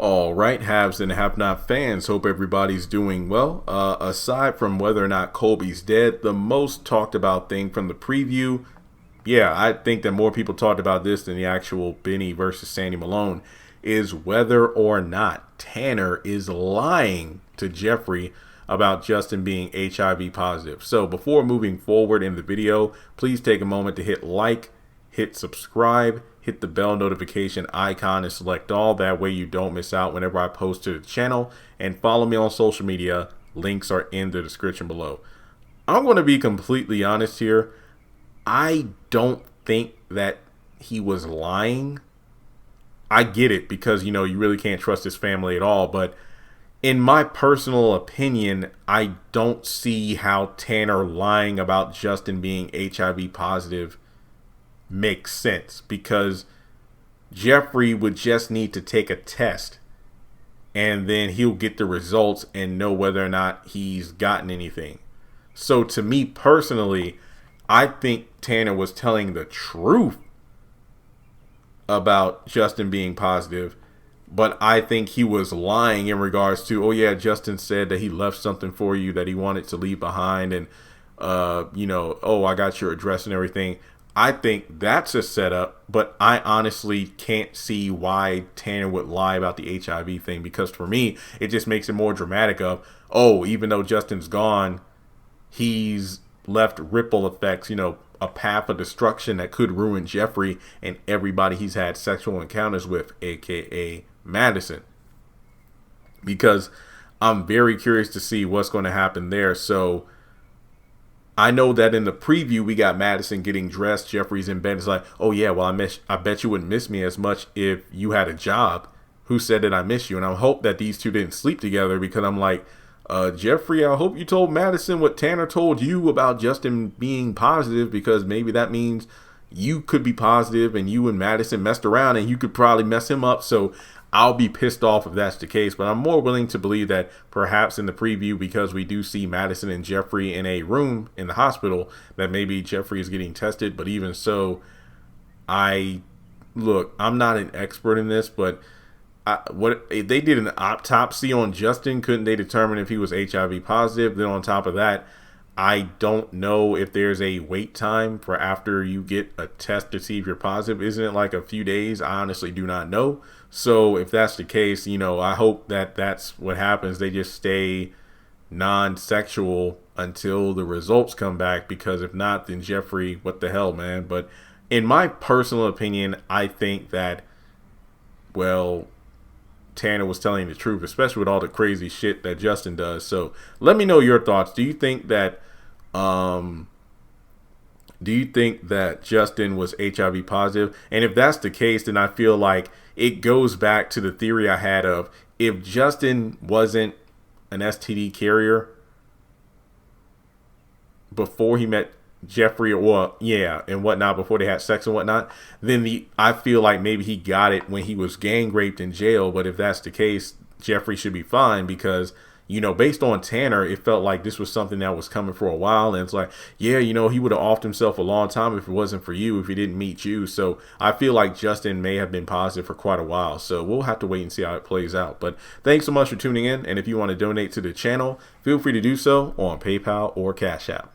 All right, haves and have not fans, hope everybody's doing well. Aside from whether or not Kobe's dead, the most talked about thing from the preview, yeah, I think that more people talked about this than the actual Benny versus Sandy Malone, is whether or not Tanner is lying to Jeffrey about Justin being HIV positive. So before moving forward in the video, please take a moment to hit like, hit subscribe, hit the bell notification icon and select all. That way you don't miss out whenever I post to the channel, and follow me on social media. Links are in the description below. I'm going to be completely honest here. I don't think that he was lying. I get it because, you know, you really can't trust his family at all. But in my personal opinion, I don't see how Tanner lying about Justin being HIV positive makes sense, because Jeffrey would just need to take a test and then he'll get the results and know whether or not he's gotten anything. So to me personally, I think Tanner was telling the truth about Justin being positive, but I think he was lying in regards to, oh yeah, Justin said that he left something for you that he wanted to leave behind, and you know, oh, I got your address and everything. I think that's a setup, but I honestly can't see why Tanner would lie about the HIV thing, because for me, it just makes it more dramatic of, oh, even though Justin's gone, he's left ripple effects, you know, a path of destruction that could ruin Jeffrey and everybody he's had sexual encounters with, aka Madison. Because I'm very curious to see what's going to happen there. So I know that in the preview, we got Madison getting dressed. Jeffrey's in bed. It's like, oh yeah, well, I bet you wouldn't miss me as much if you had a job. Who said that I miss you? And I hope that these two didn't sleep together, because I'm like, Jeffrey, I hope you told Madison what Tanner told you about Justin being positive, because maybe that means you could be positive and you and Madison messed around and you could probably mess him up. So I'll be pissed off if that's the case, but I'm more willing to believe that perhaps in the preview, because we do see Madison and Jeffrey in a room in the hospital, that maybe Jeffrey is getting tested. But even so, I'm not an expert in this, but what if they did an autopsy on Justin? Couldn't they determine if he was HIV positive? Then on top of that, I don't know if there's a wait time for after you get a test to see if you're positive. Isn't it like a few days? I honestly do not know. So if that's the case, you know, I hope that that's what happens. They just stay non-sexual until the results come back, because if not, then Jeffrey, what the hell, man? But in my personal opinion, I think that, well, Tanner was telling the truth, especially with all the crazy shit that Justin does. So let me know your thoughts. Do you think that Justin was HIV positive? And if that's the case, then I feel like it goes back to the theory I had of, if Justin wasn't an STD carrier before he met Jeffrey, or yeah, and whatnot, before they had sex and whatnot, then I feel like maybe he got it when he was gang raped in jail. But if that's the case, Jeffrey should be fine, because, you know, based on Tanner, it felt like this was something that was coming for a while. And it's like, yeah, you know, he would have offed himself a long time if it wasn't for you, if he didn't meet you. So I feel like Justin may have been positive for quite a while. So we'll have to wait and see how it plays out. But thanks so much for tuning in. And if you want to donate to the channel, feel free to do so on PayPal or Cash App.